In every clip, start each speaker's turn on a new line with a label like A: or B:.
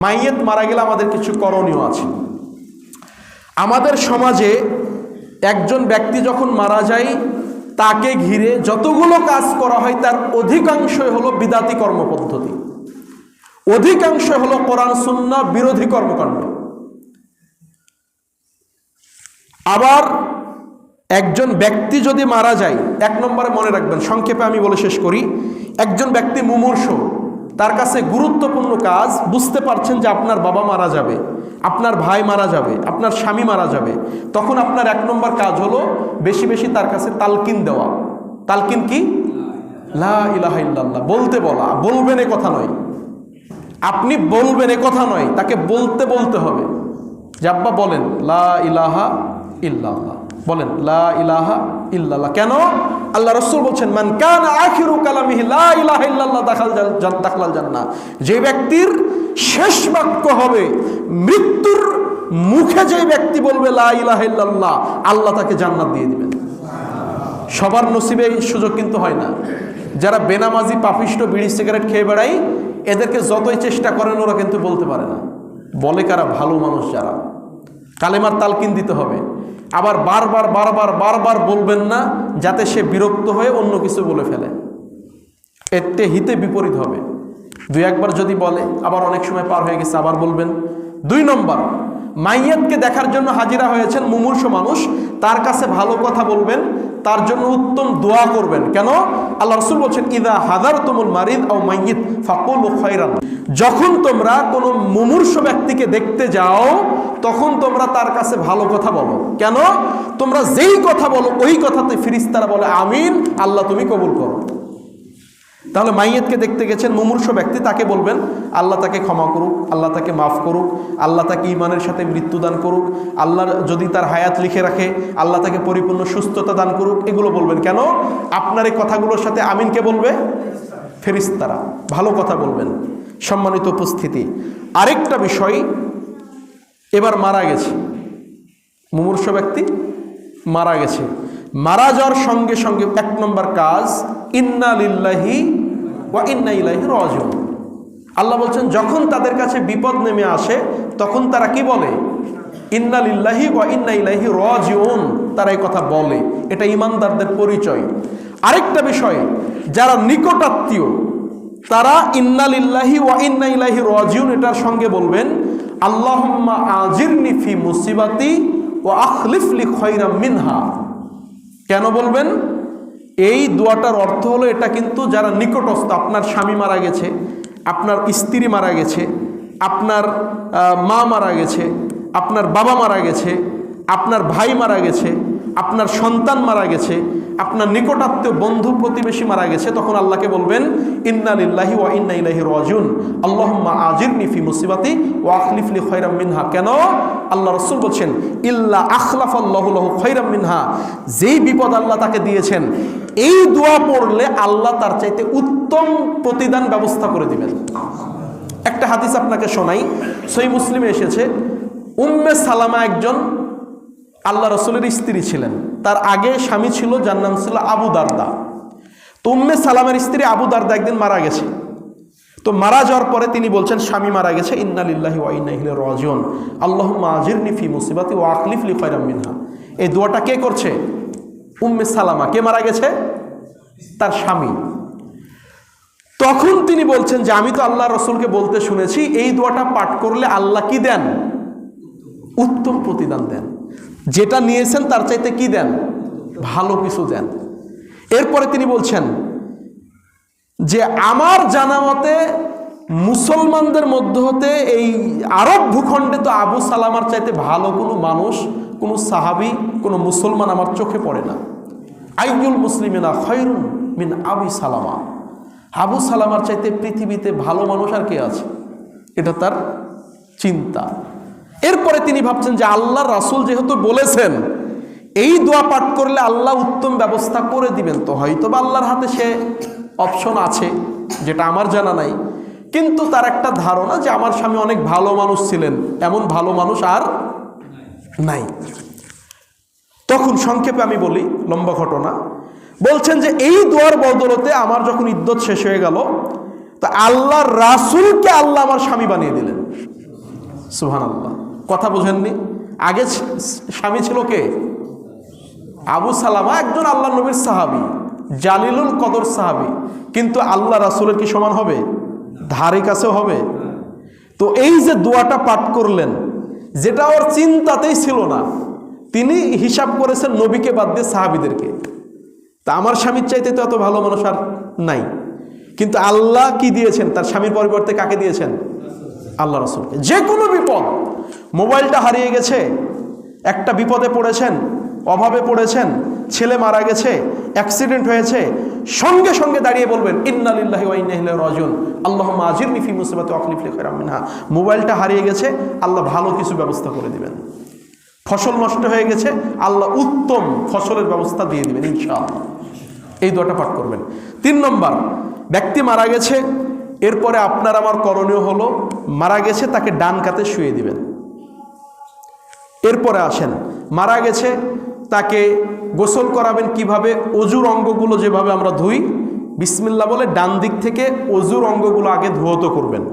A: মাইয়েত মারা গেলে আমাদের কিছু করণীয় আছে। আমাদের সমাজে একজন ব্যক্তি যখন মারা যায় তাকে ঘিরে যতগুলো কাজ করা হয় তার অধিকাংশই হলো বিদাতি কর্মপদ্ধতি, অধিকাংশ হলো কোরআন সুন্নাহ বিরোধী কর্মকাণ্ড। আবার একজন ব্যক্তি যদি মারা যায়, এক নম্বরে মনে রাখবেন, সংক্ষেপে আমি বলে শেষ করি, একজন ব্যক্তি মুমূর্ষু, তার কাছে গুরুত্বপূর্ণ কাজ, বুঝতে পারছেন যে আপনার বাবা মারা যাবে, আপনার ভাই মারা যাবে, আপনার স্বামী মারা যাবে, তখন আপনার এক নম্বর কাজ হলো বেশি বেশি তার কাছে তালকিন দেওয়া। তালকিন কি? লা ইলাহা ইল্লাল্লাহ বলতে বলা। বলবেন এ কথা নয়, আপনি বলবেন এ কথা নয়, তাকে বলতে বলতে হবে যে আব্বা বলেন লা ইলাহা ইল্লাল্লাহ, বলেন লা ইলাহা ইল্লাল্লাহ। কেন? আল্লাহ রাসূল বলছেন মান কানা আখিরু কালামিহি লা ইলাহা ইল্লাল্লাহ দাখালাল জান্নাহ, যে ব্যক্তির শেষ বাক্য হবে, মৃত্যুর মুখে যে ব্যক্তি বলবে লা ইলাহা ইল্লাল্লাহ, আল্লাহ তাকে জান্নাত দিয়ে দিবেন। সবার নসিবে এই সুযোগ কিন্তু হয় না। যারা বেনামাজি, পাপিষ্ট, বিড়ি সিগারেট খেয়ে বেড়ায়, এদেরকে যতই চেষ্টা করেন ওরা কিন্তু বলতে পারে না। বলে কারা? ভালো মানুষ যারা। কালেমার তালকিন দিতে হবে, আবার বারবার বারবার বারবার বলবেন না যাতে সে বিরক্ত হয়ে অন্য কিছু বলে ফেলে, এতে হিতে বিপরীত হবে। দুই একবার যদি বলে, আবার অনেক সময় পার হয়ে গেছে আবার বলবেন। 2 নম্বর, মাইয়াতকে দেখার জন্য হাজিরা হয়েছেন মুমূর্ষু মানুষ, তার কাছে ভালো কথা বলবেন, তার জন্য উত্তম দোয়া করবেন। কেন? আল্লাহ রাসূল বলছেন ইদা হাদারতুমুল মারিদ আও মাইয়িত ফাকুলু খায়রান, যখন তোমরা কোনো মুমূর্ষু ব্যক্তিকে দেখতে যাও তখন তোমরা তার কাছে ভালো কথা বলো। কেন? তোমরা যেই কথা বলো ওই কথাতে ফেরেশতারা বলে আমিন, আল্লাহ তুমি কবুল করো। তাহলে মাইয়েতকে দেখতে গেছেন মুমূর্ষু ব্যক্তি, তাকে বলবেন আল্লাহ তাকে ক্ষমা করুক, আল্লাহ তাকে মাফ করুক, আল্লাহ তাকে ঈমানের সাথে মৃত্যুদান করুক, আল্লাহ যদি তার হায়াত লিখে রাখে আল্লাহ তাকে পরিপূর্ণ সুস্থতা দান করুক, এগুলো বলবেন। কেন? আপনার এই কথাগুলোর সাথে আমিনকে বলবে ফেরেশতারা, ভালো কথা বলবেন। সম্মানিত উপস্থিতি, আরেকটা বিষয়, এবার মারা গেছে মুমূর্ষু ব্যক্তি, মারা গেছে, মারা যাওয়ার সঙ্গে সঙ্গে 1 নম্বর কাজ ইন্না লিল্লাহি ওয়া ইন্না ইলাইহি রাজিউন। আল্লাহ বলছেন যখন তাদের কাছে বিপদ নেমে আসে তখন তারা কি বলে? ইন্না লিল্লাহি ওয়া ইন্না ইলাইহি রাজিউন, তারা এই কথা বলে। এটা ঈমানদারদের পরিচয়। আরেকটা বিষয়, যারা নিকটাত্মীয় তারা ইন্না লিল্লাহি ওয়া ইন্না ইলাইহি রাজিউন এটার সঙ্গে বলবেন আল্লাহুম্মা আজিরনি ফি মুসিবাতি ওয়া আখলিফ লি খায়রাম মিনহা। কেন বলবেন? এই দোয়াটার অর্থ হলো, এটা কিন্তু যারা নিকটস্থ, আপনার স্বামী মারা গেছে, আপনার স্ত্রী মারা গেছে, আপনার মা মারা গেছে, আপনার বাবা মারা গেছে, আপনার ভাই মারা গেছে, আপনার সন্তান মারা গেছে, আপনার নিকটাত্মীয় বন্ধু প্রতিবেশী মারা গেছে, তখন আল্লাহকে বলবেন ইন্না লিল্লাহি ওয়া ইন্না ইলাইহি রাজিউন আল্লাহুম্মা আজিরনি ফি মুসিবাতি ওয়া আখলিফ লি খায়রাম মিনহা। কেন? আল্লাহ রাসূল বলছেন ইল্লা আখলাফাল্লাহু লাহু খায়রাম মিনহা, যেই বিপদ আল্লাহ তাকে দিয়েছেন এই দোয়া পড়লে আল্লাহ তার চাইতে উত্তম প্রতিদান ব্যবস্থা করে দিবেন। একটা হাদিস আপনাকে শোনাই, সহিহ মুসলিমে এসেছে, উম্মে সালামা একজন আল্লাহ রাসূলের স্ত্রী ছিলেন। তার আগে স্বামী ছিল, যার নাম ছিল আবু দারদা। তো উম্মে সালামের স্ত্রী আবু দারদা একদিন মারা গেছে। তো মারা যাওয়ার পরে তিনি বলছেন স্বামী মারা গেছে, ইন্না লিল্লাহি ওয়া ইন্না ইলাইহি রাজিউন আল্লাহুম্মা আজিরনি ফি মুসিবাতি ওয়া আখলিফ লি খায়রাম মিনহা। এই দোয়াটা কে করছে? উম্মে সালামা। কে মারা গেছে? তার স্বামী। তখন তিনি বলছেন যে আমি তো আল্লাহ রাসূলকে বলতে শুনেছি এই দোয়াটা পাঠ করলে আল্লাহ কি দেন? উত্তম প্রতিদান দেন। যেটা নিয়েছেন তার চাইতে কি দেন? ভালো কিছু দেন। এরপরে তিনি বলছেন যে আমার জানা মতে মুসলমানদের মধ্য হতে এই আরব ভূখণ্ডে তো আবু সালামার চাইতে ভালো কোনো মানুষ, কোনো সাহাবী, কোনো মুসলমান আমার চোখে পড়ে না। আইয়ুল মুসলিমিনা খায়রুন মিন আবি সালামা, আবু সালামার চাইতে পৃথিবীতে ভালো মানুষ আর কে আছে? এটা তার চিন্তা। এরপরে তিনি ভাবছেন যে আল্লাহ রাসূল যেহেতু বলেছেন এই দোয়া পাঠ করলে আল্লাহ উত্তম ব্যবস্থা করে দিবেন, তো হয়তো বা আল্লাহর হাতে সে অপশন আছে যেটা আমার জানা নাই। কিন্তু তার একটা ধারণা যে আমার স্বামী অনেক ভালো মানুষ ছিলেন, এমন ভালো মানুষ আর নাই। তখন সংক্ষেপে আমি বলি, লম্বা ঘটনা, বলছেন যে এই দোয়ার বদলতে আমার যখন ইদ্যত শেষ হয়ে গেল, তা আল্লাহর রাসূলকে আল্লাহ আমার স্বামী বানিয়ে দিলেন। সুবহানাল্লাহ, কথা বোঝেননি? আগে স্বামী ছিল কে? আবু সালামা, একজন আল্লাহ নবীর সাহাবী, জালিলুল কদর সাহাবী, কিন্তু আল্লাহ রাসূলের কি সমান হবে? ধারে কাছেও হবে? তো এই যে দোয়াটা পাঠ করলেন, যেটা ওর চিন্তাতেই ছিল না, তিনি হিসাব করেছেন নবীকে বাদ দিয়ে সাহাবীদেরকে। তা আমার স্বামীর চাইতে তো এত ভালো মানুষ আর নাই, কিন্তু আল্লাহ কি দিয়েছেন? তার স্বামীর পরিবর্তে কাকে দিয়েছেন? আল্লাহ রাসূলকে। যে কোনো বিপদ, মোবাইলটা হারিয়ে গেছে, একটা বিপদে পড়েছেন, অভাবে পড়েছেন, ছেলে মারা গেছে, অ্যাক্সিডেন্ট হয়েছে, সঙ্গে সঙ্গে দাঁড়িয়ে বলবেন ইন্না লিল্লাহি ওয়া ইন্না ইলাইহি রাজিউন, আল্লাহুম্মা আজিরনি ফি মুসিবাতি ওয়া আখলিফ লি খায়রাম মিনহা। মোবাইলটা হারিয়ে গেছে, আল্লাহ ভালো কিছু ব্যবস্থা করে দিবেন। ফসল নষ্ট হয়ে গেছে, আল্লাহ উত্তম ফসলের ব্যবস্থা দিয়ে দিবেন ইনশাআল্লাহ। এই দোয়াটা পাঠ করবেন। 3 নম্বর, ব্যক্তি মারা গেছে, এরপরে আপনার আমার করণীয় হলো, মারা গেছে তাকে ডান কাতে শুয়ে দিবেন। এরপরে আসেন, মারা গেছে তাকে গোসল করাবেন কিভাবে? অজুর অঙ্গগুলো যেভাবে আমরা ধুই, বিসমিল্লাহ বলে ডান দিক থেকে অজুর অঙ্গগুলো আগে ধুয়ত করবেন,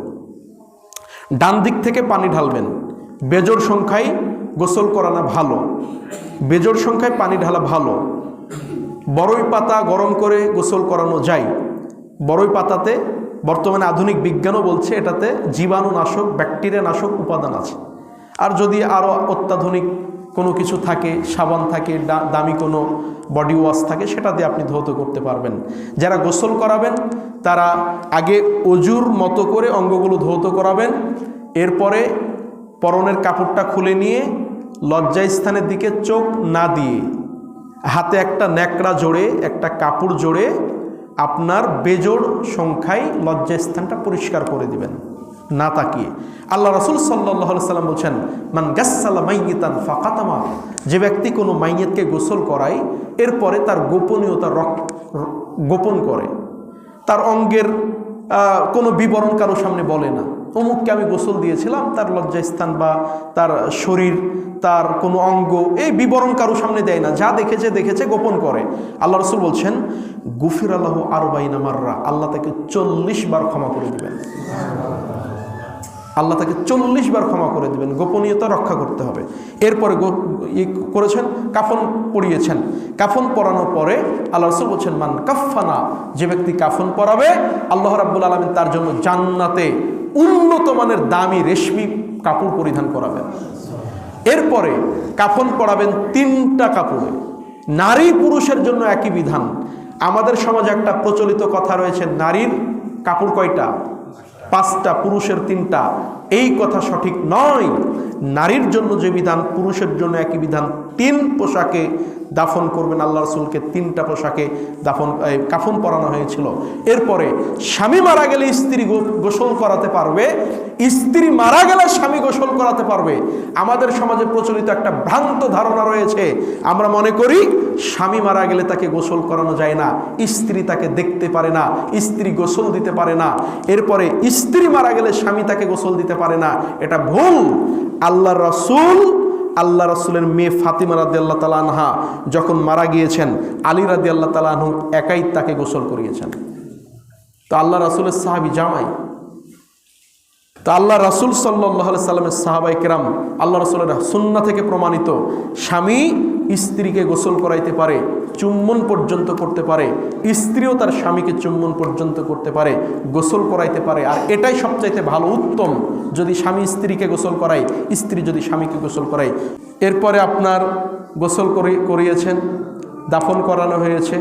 A: ডান দিক থেকে পানি ঢালবেন। বেজোড় সংখ্যায় গোসল করানো ভালো, বেজোড় সংখ্যায় পানি ঢালা ভালো। বড়ই পাতা গরম করে গোসল করানো যায়। বড়ই পাতাতে বর্তমানে আধুনিক বিজ্ঞানও বলছে এটাতে জীবাণুনাশক, ব্যাকটেরিয়া নাশক উপাদান আছে। আর যদি আরও অত্যাধুনিক কোনো কিছু থাকে, সাবান থাকে, দামি কোনো বডি ওয়াশ থাকে, সেটা দিয়ে আপনি ধৌত করতে পারবেন। যারা গোসল করাবেন তারা আগে অজুর মতো করে অঙ্গগুলো ধৌত করাবেন, এরপরে পরনের কাপড়টা খুলে নিয়ে লজ্জাস্থানের দিকে চোখ না দিয়ে হাতে একটা ন্যাকড়া জোড়ে, একটা কাপড় জোড়ে আপনার বেজোড় সংখ্যায় লজ্জাস্থানটা পরিষ্কার করে দিবেন না তাকিয়ে। আল্লাহ রাসূল সাল্লাল্লাহু আলাইহি সাল্লাম বলছেন, মান গাসসালা মাইয়িতান ফাকাতামা, যে ব্যক্তি কোনো মাইয়িতকে গোসল করায়, এরপরে তার গোপনীয়তা গোপন করে, তার অঙ্গের কোনো বিবরণ কারো সামনে বলে না, অমুককে আমি গোসল দিয়েছিলাম, তার লজ্জাস্থান বা তার শরীর, তার কোনো অঙ্গ, এই বিবরণ কারো সামনে দেয় না, যা দেখেছে গোপন করে। আল্লাহ রাসূল বলছেন, গুফির আল্লাহু আরবাইনা মাররা, আল্লাহ তাকে 40 বার ক্ষমা করে দিবেন। আল্লাহ তাকে 40 বার ক্ষমা করে দিবেন। গোপনীয়তা রক্ষা করতে হবে। এরপরে করেছেন, কাফন পরিয়েছেন, কাফন পরানোর পরে আল্লাহ রাসূল বলছেন, মান কাফানা, যে ব্যক্তি কাফন পরাবে, আল্লাহ রাব্বুল আলামিন তার জন্য জান্নাতে উন্নত মানের দামি রেশমি কাপড় পরিধান করাবেন। এরপরে কাফন পরাবেন 3টা কাপড়ে। নারী পুরুষের জন্য একই বিধান। আমাদের সমাজে একটা প্রচলিত কথা রয়েছে, নারীর কাপড় কয়টা? 5টা, পুরুষের 3টা। এই কথা সঠিক নয়। নারীর জন্য যে বিধান, পুরুষের জন্য একই বিধান। 3 পোশাকে দাফন করবেন। আল্লাহ রাসূলকে 3টা পোশাকে কাফন পরানো হয়েছিল। এরপরে স্বামী মারা গেলে স্ত্রী গোসল করাতে পারবে, স্ত্রী মারা গেলে স্বামী গোসল করাতে পারবে। আমাদের সমাজে প্রচলিত একটা ভ্রান্ত ধারণা রয়েছে, আমরা মনে করি স্বামী মারা গেলে তাকে গোসল করানো যায় না, স্ত্রী তাকে দেখতে পারে না, স্ত্রী গোসল দিতে পারে না। এরপরে স্ত্রী মারা গেলে স্বামী তাকে গোসল দিতে পারে না। এটা ভুল। আল্লাহ রাসূলের মেয়ে ফাতিমা রাদিয়াল্লাহু তাআলা আনহা যখন মারা গিয়েছেন, আলী রাদিয়াল্লাহু তাআলা আনহু একাই তাকে গোসল করিয়েছেন। তো আল্লাহ রাসূলের সাহাবী জামাই, তো আল্লাহ রাসূল সাল্লাল্লাহু আলাইহি সাল্লামের সাহাবায়ে কেরাম, আল্লাহ রাসূলের সুন্নাহ থেকে প্রমাণিত, স্বামী স্ত্রীকে গোসল করাইতে পারে, চুম্বন পর্যন্ত করতে পারে, স্ত্রীও তার স্বামীকে চুম্বন পর্যন্ত করতে পারে, গোসল করাইতে পারে। আর এটাই সবচাইতে ভালো, উত্তম, যদি স্বামী স্ত্রীকে গোসল করায়, স্ত্রী যদি স্বামীকে গোসল করায়। এরপরে আপনার গোসল করিয়েছেন, দাফন করানো হয়েছে,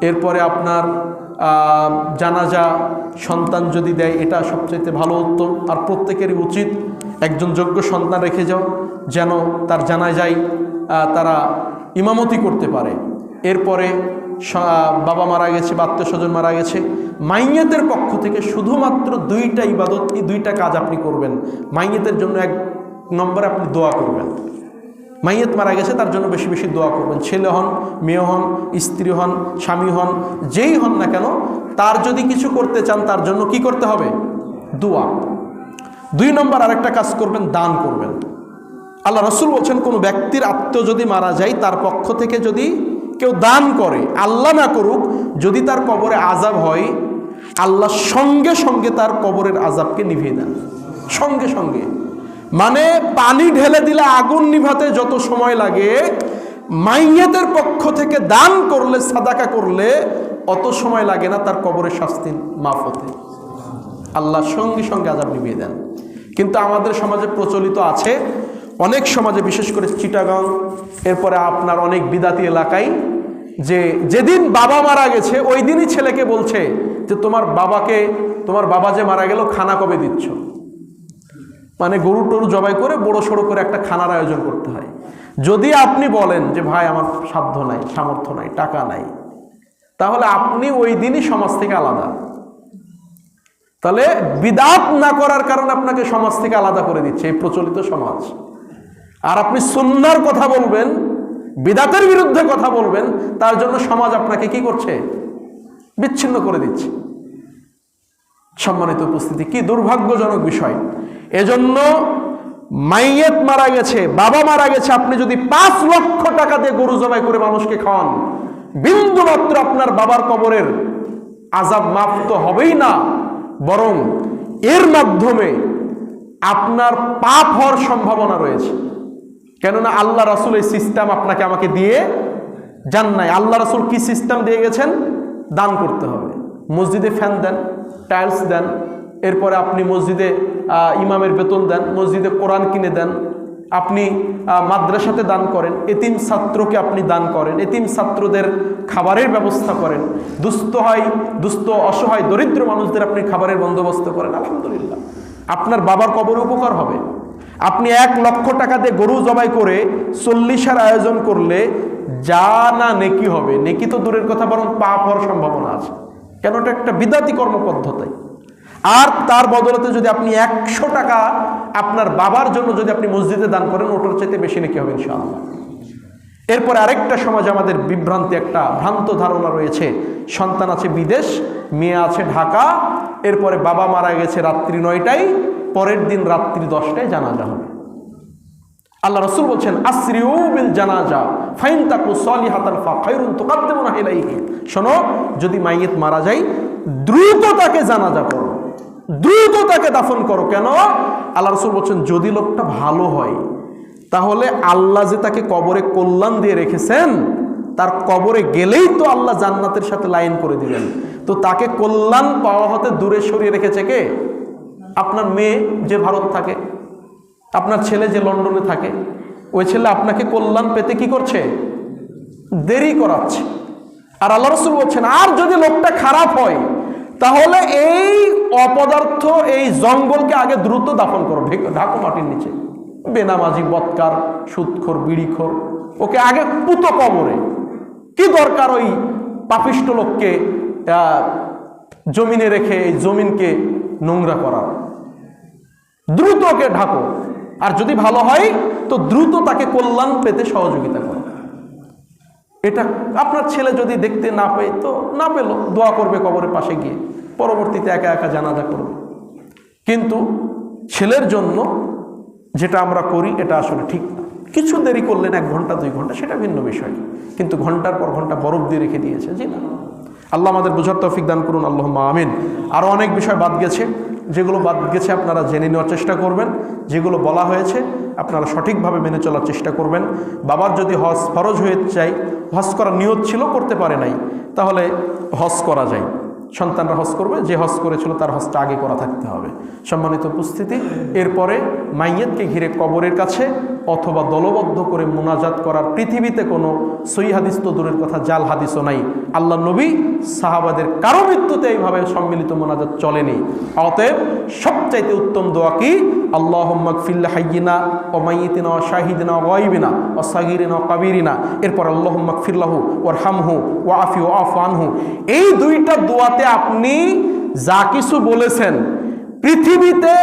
A: এরপরে আপনার জানাজা সন্তান যদি দেয়, এটা সবচাইতে ভালো, উত্তম। আর প্রত্যেকেরই উচিত একজন যোগ্য সন্তান রেখে যাও, যেন তার জানাজায় তারা ইমামতি করতে পারে। এরপরে বাবা মারা গেছে বা আত্মীয় স্বজন মারা গেছে, মাইয়াতের পক্ষ থেকে শুধুমাত্র 2টা ইবাদত, এই 2টা কাজ আপনি করবেন। মাইয়াতের জন্য 1 নম্বরে আপনি দোয়া করবেন। মাইয়াত মারা গেছে তার জন্য বেশি বেশি দোয়া করবেন। ছেলে হন, মেয়ে হন, স্ত্রী হন, স্বামী হন, যেই হন না কেন, তার যদি কিছু করতে চান তার জন্য কি করতে হবে? দোয়া। 2 নম্বর আরেকটা কাজ করবেন, দান করবেন। আল্লাহ রাসূল বলছেন, কোনো ব্যক্তির আত্মীয় যদি মারা যায়, তার পক্ষ থেকে যদি কেউ দান করে, আল্লাহ না করুক, যদি তার কবরে আযাব হয়, আল্লাহ সঙ্গে সঙ্গে তার কবরের আযাবকে নিভিয়ে দেন, সঙ্গে সঙ্গে। মানে পানি ঢেলে দিলে আগুন নিভাতে যত সময় লাগে, মাইয়াতের পক্ষ থেকে দান করলে, সাদাকা করলে অত সময় লাগে না তার কবরের শাস্তি মাফ হতে। আল্লাহ সঙ্গে সঙ্গে আযাব নিভিয়ে দেন। কিন্তু আমাদের সমাজে প্রচলিত আছে, অনেক সমাজে, বিশেষ করে চিটাগাং, এরপরে আপনার অনেক বিদাতি এলাকায়, যে যেদিন বাবা মারা গেছে ওই দিনই ছেলেকে বলছে যে তোমার বাবা যে মারা গেল খানা কবে দিচ্ছ। মানে গরু টরু জবাই করে বড় সড়ো করে একটা খানার আয়োজন করতে হয়। যদি আপনি বলেন যে ভাই আমার সাধ্য নাই, সামর্থ্য নাই, টাকা নাই, তাহলে আপনি ওই দিনই সমাজ থেকে আলাদা। তাহলে বিদআত না করার কারণে আপনাকে সমাজ থেকে আলাদা করে দিচ্ছে এই প্রচলিত সমাজ। আর আপনি সুন্নাহর কথা বলবেন, বিদআতের বিরুদ্ধে কথা বলবেন, তার জন্য সমাজ আপনাকে কি করছে? বিচ্ছিন্ন করে দিচ্ছে। সম্মানিত উপস্থিতি, কি দুর্ভাগ্যজনক বিষয়। এজন্য মাইয়াত মারা গেছে, বাবা মারা গেছে, আপনি যদি 5 লক্ষ টাকা দিয়ে গরু জবাই করে মানুষকে খাওয়ান, বিন্দু মাত্র আপনার বাবার কবরের আযাব মাফ তো হবেই না, বরং এর মাধ্যমে আপনার পাপ হওয়ার সম্ভাবনা রয়েছে। কেননা আল্লাহ রাসূল এই সিস্টেম আপনাকে আমাকে দিয়ে যান নাই। আল্লাহ রাসূল কি সিস্টেম দিয়ে গেছেন? দান করতে হবে। মসজিদে ফ্যান দেন, টাইলস দেন, এরপরে আপনি মসজিদে ইমামের বেতন দেন, মসজিদে কোরআন কিনে দেন, আপনি মাদ্রাসাতে দান করেন, এতিম ছাত্রকে আপনি দান করেন, এতিম ছাত্রদের খাবারের ব্যবস্থা করেন, দুস্থ অসহায় দরিদ্র মানুষদের আপনি খাবারের বন্দোবস্ত করেন। আলহামদুলিল্লাহ, আপনার বাবার কবরে উপকার হবে। আপনি 1 লক্ষ টাকা দিয়ে গরু জবাই করে 40-এর আয়োজন করলে যা না নেকি হবে, নেকি তো দূরের কথা, বরং পাপ হওয়ার সম্ভাবনা আছে। কেন? এটা একটা বিদআতি কর্মপদ্ধতি। আর তার বদলতে যদি আপনি 100 টাকা আপনার বাবার জন্য যদি আপনি মসজিদে দান করেন, ওটার চাইতে বেশি নাকি হবে ইনশাআল্লাহ। এরপরে আরেকটা সমাজ আমাদের বিভ্রান্তি, একটা ভ্রান্ত ধারণা রয়েছে, সন্তান আছে বিদেশ, মেয়ে আছে ঢাকা, এরপরে বাবা মারা গেছে রাত্রি 9টায়, পরের দিন রাত্রি 10টায় জানাজা হবে। আল্লাহ রাসূল বলছেন আসরিউ বিল জানাজা ফাইন তাকু সালিহাতান ফাখায়রুন তুকাদ্দিমুনা ইলাইহি। শোনো, যদি মাইয়িত মারা যায় দ্রুত তাকে জানাজা করো, দ্রুত তাকে দাফন করো। কেন? আল্লাহ রাসূল বলছেন যদি লোকটা ভালো হয়, তাহলে আল্লাহ যে তাকে কবরে কল্যাণ দিয়ে রেখেছেন, তার কবরে গেলেই তো আল্লাহ জান্নাতের সাথে লাইন করে দিবেন। তো তাকে কল্যাণ পাওয়া হতে দূরে সরিয়ে রেখেছে কে? আপনার মেয়ে যে ভারত থাকে, আপনার ছেলে যে লন্ডনে থাকে, ওই ছেলে আপনাকে কল্যাণ পেতে কি করছে? দেরি করাচ্ছে। আর আল্লাহ রাসূল বলছেন আর যদি লোকটা খারাপ হয়, তাহলে এই অপদার্থ, এই জঙ্গলকে আগে দ্রুত দাফন করো, ঢাকো মাটির নিচে। বেনামাজি, বদকার, সুদখোর, বিড়িখোর, ওকে আগে পুতো কবরে। কি দরকার ওই পাপিষ্ট লোককে জমিনে রেখে এই জমিনকে নোংরা করার? দ্রুত ওকে ঢাকো। আর যদি ভালো হয় তো দ্রুত তাকে কল্যাণ পেতে সহযোগিতা করো। এটা আপনার ছেলে যদি দেখতে না পেয়ে তো না পেল, দোয়া করবে কবরের পাশে গিয়ে, পরবর্তীতে একা একা জানাজা করবে। কিন্তু ছেলের জন্য যেটা আমরা করি এটা আসলে ঠিক না। কিছু দেরি করলেন 1 ঘন্টা 2 ঘন্টা, সেটা ভিন্ন বিষয়, কিন্তু ঘন্টার পর ঘন্টা বরফ দিয়ে রেখে দিয়েছে, জি না। আল্লাহ আমাদের বোঝার তৌফিক দান করুন, আল্লাহুম্মা আমিন। আরও অনেক বিষয় বাদ গেছে, যেগুলো বাদ গেছে আপনারা জেনে নেওয়ার চেষ্টা করবেন, যেগুলো বলা হয়েছে আপনারা সঠিকভাবে মেনে চলার চেষ্টা করবেন। বাবার যদি হজ ফরজ হয়ে যায়, হজ করার নিয়ত ছিল, করতে পারে নাই, তাহলে হজ করা যায়, সন্তানরা হজ করবে, যে হজ করেছিল তার হজটা আগে করা থাকতে হবে। সম্মানিত উপস্থিতি, এরপরে মাইয়াতকে ঘিরে কবরের কাছে অথবা দলবদ্ধ করে মুনাজাত করার পৃথিবীতে কোনো সহিহ হাদিস তো দূরের কথা, জাল হাদিসও নাই। আল্লাহ নবী সাহাবাদের কারো মৃত্যুতে এইভাবে সম্মিলিত মুনাজাত চলেনি। অতএব সবচাইতে উত্তম দোয়া কি? আল্লাহুম্মা গফির হাইয়িনা ওয়া মাইয়িতিনা ওয়া শাহিদিনা ওয়া গায়বিনা ওয়া সাগীরিনা ওয়া কাবীরিনা, এরপর আল্লাহুম্মা গফির লাহু ওয়ারহামহু ওয়া আফি ওয়া আফু আনহু। এই 2টা দোয়াতে আপনি যা কিছু বলেছেন, পৃথিবীতে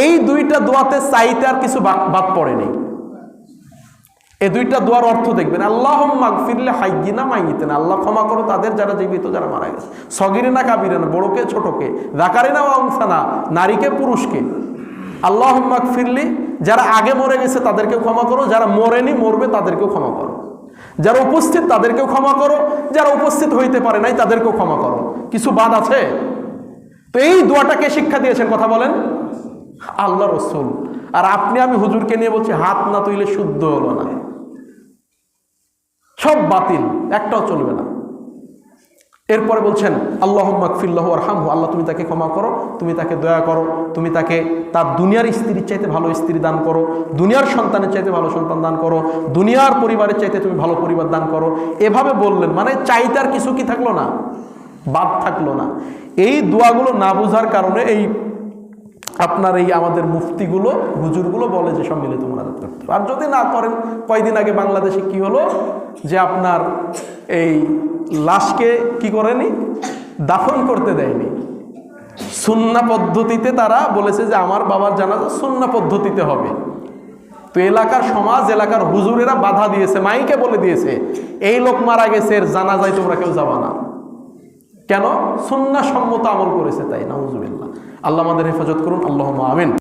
A: এই 2টা দোয়াতে চাইতে আর কিছু বাদ পড়েনি। এই 2টা দোয়ার অর্থ দেখবেন, আল্লাহুম্মা গফির হাইয়িনা মাইয়িতিনা, আল্লাহ ক্ষমা করো তাদের যারা জীবিত, যারা মারা গেছে, সগীরিনা কাবীরিনা, বড়কে ছোটকে, যাকারিনা ওয়া উনসানা, নারীকে পুরুষকে। আল্লাহুম্মা গফির যারা আগে মরে গেছে তাদেরকেও ক্ষমা করো, যারা মরেনি মরবে তাদেরকেও ক্ষমা করো, যারা উপস্থিত তাদেরকেও ক্ষমা করো, যারা উপস্থিত হইতে পারে নাই তাদেরকেও ক্ষমা করো। কিছু বাদ আছে? তো এই দোয়াটাকে শিক্ষা দিয়েছেন, কথা বলেন, আল্লাহ রসুল, আর আপনি আমি হুজুরকে নিয়ে বলছি হাত না তুইলে শুদ্ধ হলো না, সব বাতিল, একটাও চলবে না। এরপরে বলছেন আল্লাহুম্মা গফিরলাহু ওয়ারহামহু, আল্লাহ তুমি তাকে ক্ষমা করো, তুমি তাকে দয়া করো, তুমি তাকে তার দুনিয়ার স্ত্রীর চাইতে ভালো স্ত্রী দান করো, দুনিয়ার সন্তানের চাইতে ভালো সন্তান দান করো, দুনিয়ার পরিবারের চাইতে তুমি ভালো পরিবার দান করো। এভাবে বললেন, মানে চাইতে আর কিছু কি থাকলো না, বাদ থাকলো না। এই দোয়াগুলো না বোঝার কারণে এই আপনার এই আমাদের মুফতিগুলো হুজুরগুলো বলে যে সব মিলে তোমরা করতে হবে। আর যদি না করেন, কয়দিন আগে বাংলাদেশে কি হলো যে আপনার এই লাশকে কি করেনি, দাফন করতে দেয়নি, সুন্নাহ পদ্ধতিতে তারা বলেছে যে আমার বাবার জানাজা সুন্নাহ পদ্ধতিতে হবে। তো এলাকার সমাজ, এলাকার হুজুরেরা বাধা দিয়েছে, মাইকে বলে দিয়েছে এই লোক মারা গেছে, এর জানাজায় তোমরা কেউ যাবা না। কেন? সুন্নাহ সম্মত আমল করেছে তাই। নাউজুবিল্লাহ। আল্লাহ আমাদের হেফাজত করুন, আল্লাহুম্মা আমিন।